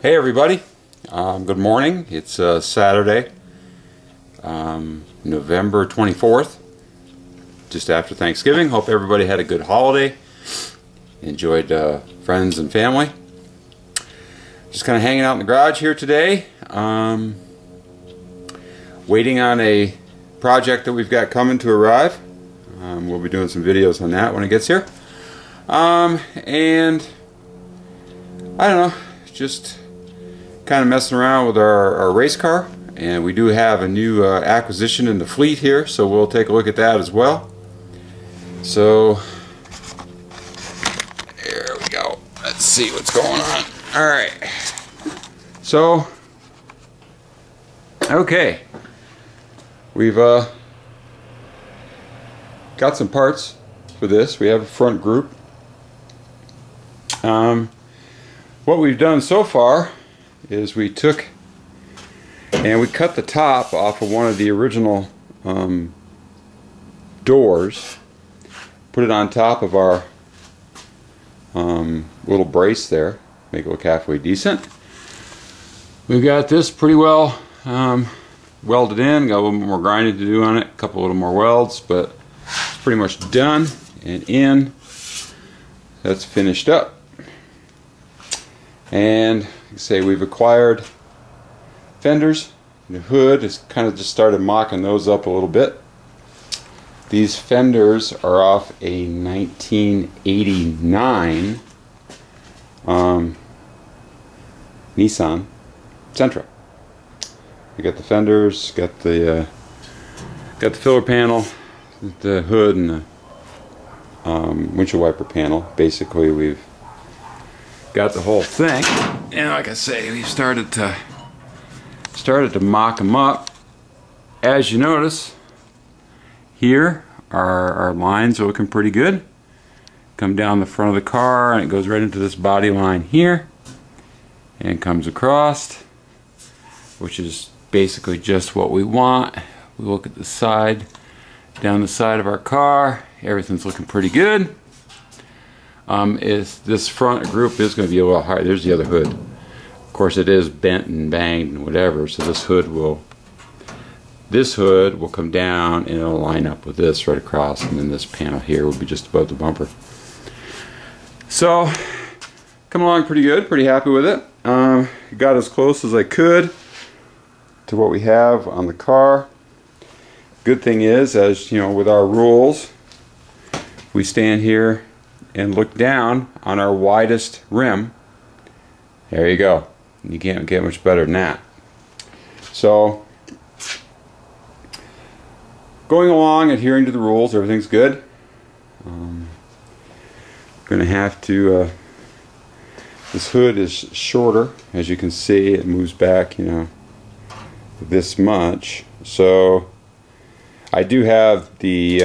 Hey everybody, good morning. It's Saturday, November 24th, just after Thanksgiving. Hope everybody had a good holiday, enjoyed friends and family. Just kind of hanging out in the garage here today, waiting on a project that we've got coming to arrive. We'll be doing some videos on that when it gets here. And I don't know, just kind of messing around with our race car, and we do have a new acquisition in the fleet here, so we'll take a look at that as well. So there we go. Let's see what's going on. Alright, so okay, we've got some parts for this. We have a front group. What we've done so far is we took and we cut the top off of one of the original doors, put it on top of our little brace there, make it look halfway decent. We've got this pretty well welded in, got a little more grinding to do on it, a couple little more welds, but it's pretty much done and in. That's finished up. And like I say, we've acquired fenders. The hood has kind of just started mocking those up a little bit. These fenders are off a 1989 Nissan Sentra. We got the fenders, got the filler panel, the hood, and the windshield wiper panel. Basically, we've got the whole thing, and like I say, we've started to mock them up. As you notice, here our lines are looking pretty good. Come down the front of the car, and it goes right into this body line here, and comes across, which is basically just what we want. We look at the side, down the side of our car, everything's looking pretty good. This front group is going to be a little higher. There's the other hood. Of course, it is bent and banged and whatever, so this hood will come down and it'll line up with this right across, and then this panel here will be just above the bumper. So, come along pretty good, pretty happy with it. Got as close as I could to what we have on the car. Good thing is, as you know, with our rules, we stand here and look down on our widest rim. There you go. You can't get much better than that. So, going along, adhering to the rules, everything's good. Gonna have to. This hood is shorter, as you can see. It moves back, you know, this much. So, I do have the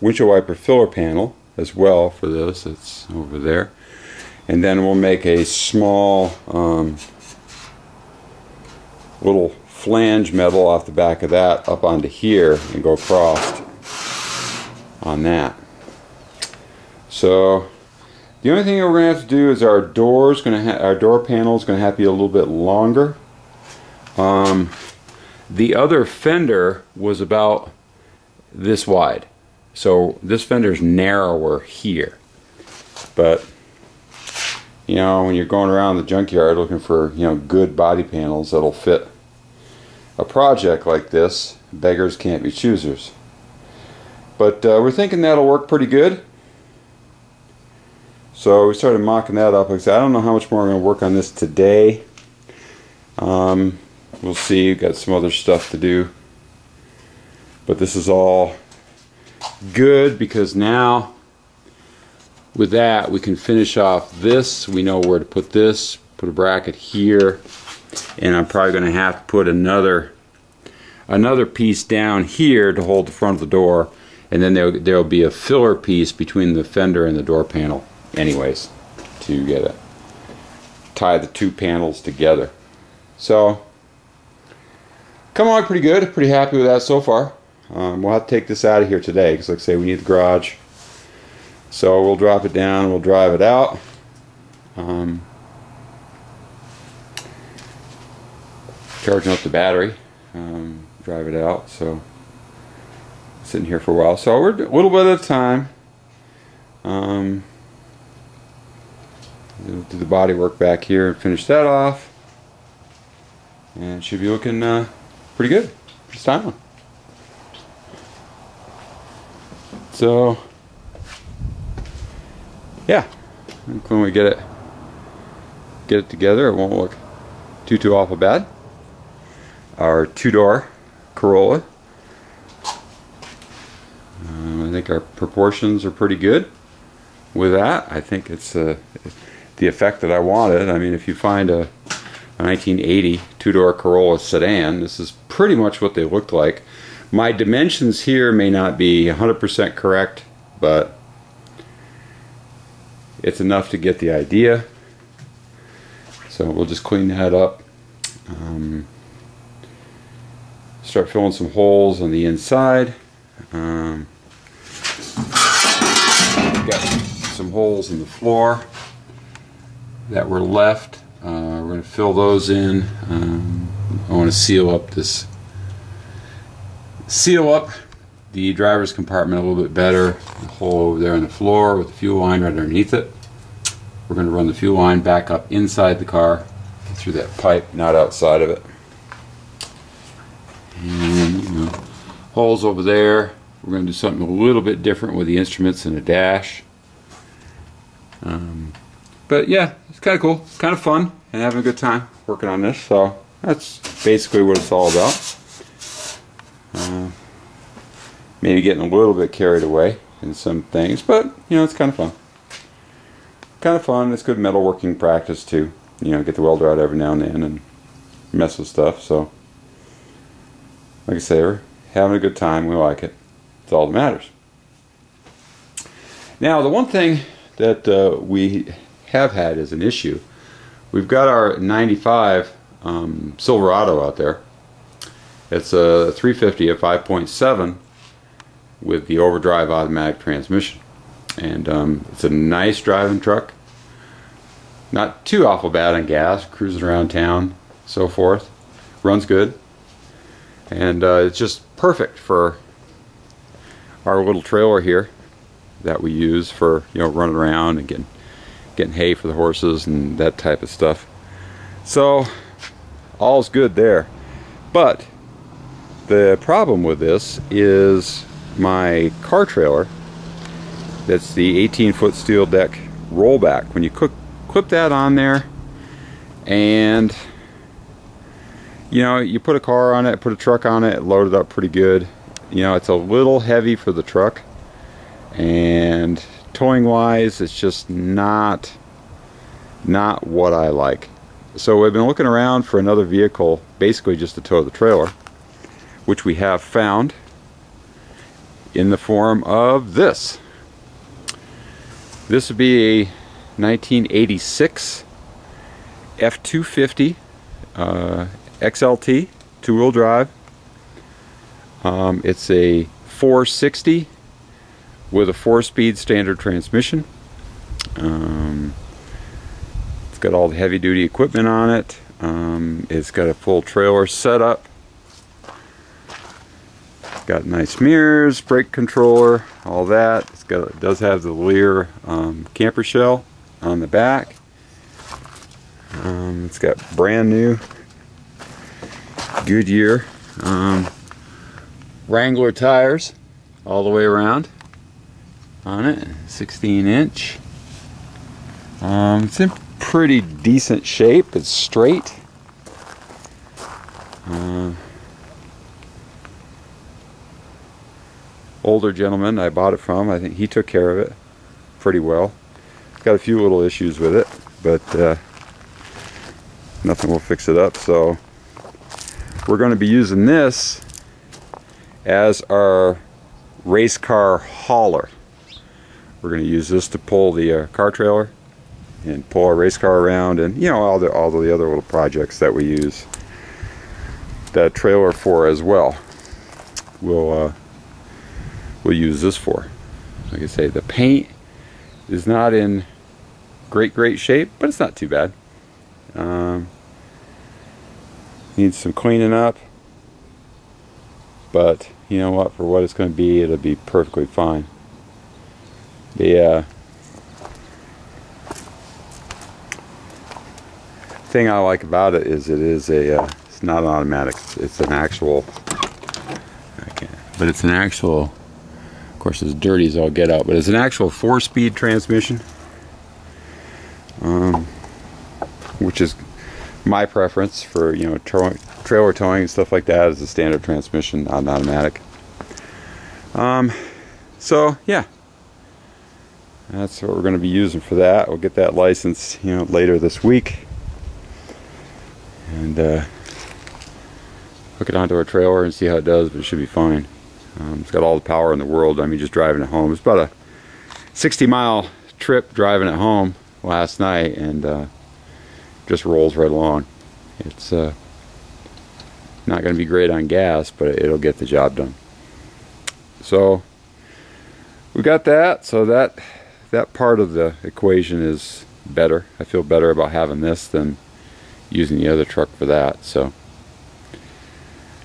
windshield wiper filler panel as well for this. It's over there, and then we'll make a small little flange metal off the back of that up onto here and go across on that. So the only thing that we're gonna have to do is our door panel is gonna have to be a little bit longer. The other fender was about this wide. So this fender is narrower here, but you know, when you're going around the junkyard looking for, you know, good body panels that'll fit a project like this, beggars can't be choosers. But we're thinking that'll work pretty good. So we started mocking that up. Like I said, I don't know how much more I'm going to work on this today. We'll see. We've got some other stuff to do, but this is all good because now with that we can finish off this. We know where to put this, put a bracket here, and I'm probably going to have to put another piece down here to hold the front of the door, and then there'll be a filler piece between the fender and the door panel anyways to get it, tie the two panels together. So come along pretty good, pretty happy with that so far. We'll have to take this out of here today because, like I say, we need the garage. So we'll drop it down, we'll drive it out. charging up the battery, drive it out. So sitting here for a while. So we're a little bit at a time. Do the body work back here and finish that off, and it should be looking pretty good this time. So yeah, I think when we get it together, it won't look too awful bad. Our two-door Corolla, I think our proportions are pretty good with that. I think it's the effect that I wanted. I mean, if you find a 1980 two-door Corolla sedan, this is pretty much what they looked like. My dimensions here may not be 100% correct, but it's enough to get the idea. So we'll just clean that up. Start filling some holes on the inside. Got some holes in the floor that were left. We're going to fill those in. I want to seal up the driver's compartment a little bit better. The hole over there on the floor with the fuel line right underneath it. We're going to run the fuel line back up inside the car through that pipe, not outside of it. And holes over there. We're going to do something a little bit different with the instruments and the dash. But yeah, it's kind of cool. It's kind of fun and having a good time working on this. So that's basically what it's all about. Maybe getting a little bit carried away in some things, but it's kind of fun. Kind of fun. It's good metalworking practice too. Get the welder out every now and then and mess with stuff. So, like I say, we're having a good time. We like it. It's all that matters. Now, the one thing that we have had as an issue, we've got our 95 Silverado out there. It's a 350 at 5.7 with the overdrive automatic transmission, and it's a nice driving truck. Not too awful bad on gas, cruising around town, so forth. Runs good, and it's just perfect for our little trailer here that we use for running around and getting hay for the horses and that type of stuff. So all's good there. But the problem with this is my car trailer. That's the 18-foot steel deck rollback. When you clip that on there, and you put a car on it, put a truck on it, load it up pretty good. It's a little heavy for the truck, and towing wise it's just not what I like. So we've been looking around for another vehicle basically just to tow the trailer, which we have found in the form of this. This would be a 1986 F250 XLT two-wheel drive. It's a 460 with a 4-speed standard transmission. It's got all the heavy-duty equipment on it. It's got a full trailer setup. Got nice mirrors, brake controller, all that. It does have the Lear camper shell on the back. It's got brand new Goodyear Wrangler tires all the way around on it. 16-inch. It's in pretty decent shape. It's straight. Older gentleman I bought it from, I think he took care of it pretty well. It's got a few little issues with it, but nothing will fix it up. So we're going to be using this as our race car hauler. We're going to use this to pull the car trailer and pull our race car around, and all the other little projects that we use that trailer for as well. We'll use this for. Like I say, the paint is not in great shape, but it's not too bad. needs some cleaning up, but you know what, for what it's going to be, it'll be perfectly fine. The thing I like about it is it's not an automatic, it's an actual, but it's an actual, of course it's dirty as all get out, but it's an actual 4-speed transmission, which is my preference for, you know, trailer towing and stuff like that, is a standard transmission, not an automatic. So yeah, that's what we're going to be using for that. We'll get that license, you know, later this week, and hook it onto our trailer and see how it does, but it should be fine. It's got all the power in the world. I mean, just driving it home. It's about a 60-mile trip driving it home last night, and just rolls right along. It's not going to be great on gas, but it'll get the job done. So we got that. So that part of the equation is better. I feel better about having this than using the other truck for that. So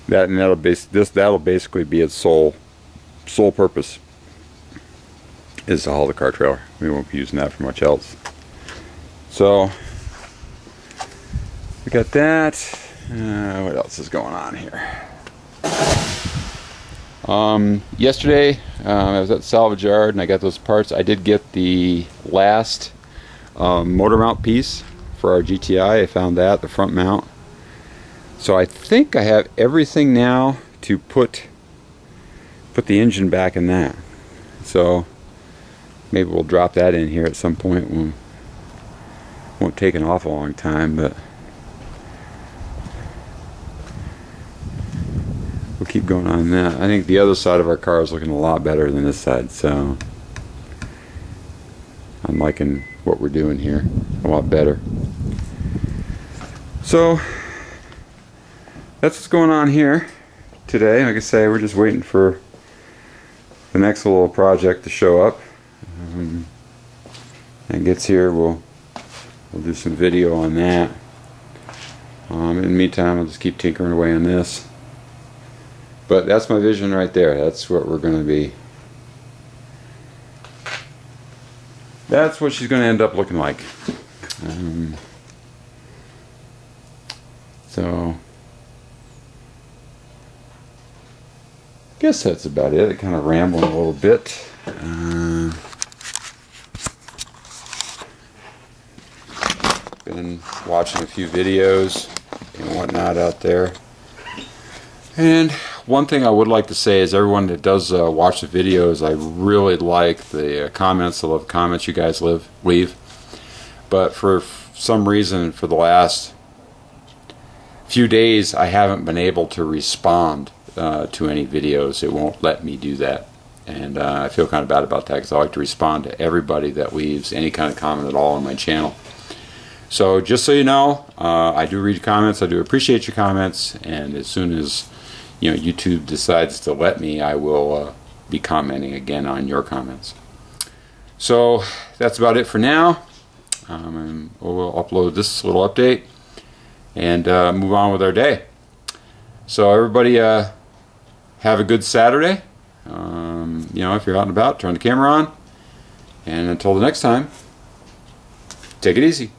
that'll basically be its sole purpose, is to haul the car trailer. We won't be using that for much else. So we got that. What else is going on here? Yesterday I was at the salvage yard and I got those parts. I did get the last motor mount piece for our GTI. I found that, the front mount. So I think I have everything now to put the engine back in that. So maybe we'll drop that in here at some point. Won't take an awful long time, but we'll keep going on that. I think the other side of our car is looking a lot better than this side, so I'm liking what we're doing here a lot better. So that's what's going on here today. Like I say, we're just waiting for the next little project to show up. And it gets here, we'll do some video on that. In the meantime, I'll just keep tinkering away on this. But that's my vision right there. That's what we're going to be. That's what she's going to end up looking like. So guess that's about it. I kind of rambling a little bit. Been watching a few videos and whatnot out there. And one thing I would like to say is, everyone that does watch the videos, I really like the comments. I love the comments you guys leave. But for some reason, for the last few days, I haven't been able to respond to any videos. It won't let me do that, and I feel kind of bad about that, because I like to respond to everybody that leaves any kind of comment at all on my channel. So just so you know, I do read comments. I do appreciate your comments, and as soon as YouTube decides to let me, I will be commenting again on your comments. So that's about it for now. And we'll upload this little update and move on with our day. So everybody have a good Saturday. If you're out and about, turn the camera on, and until the next time, take it easy.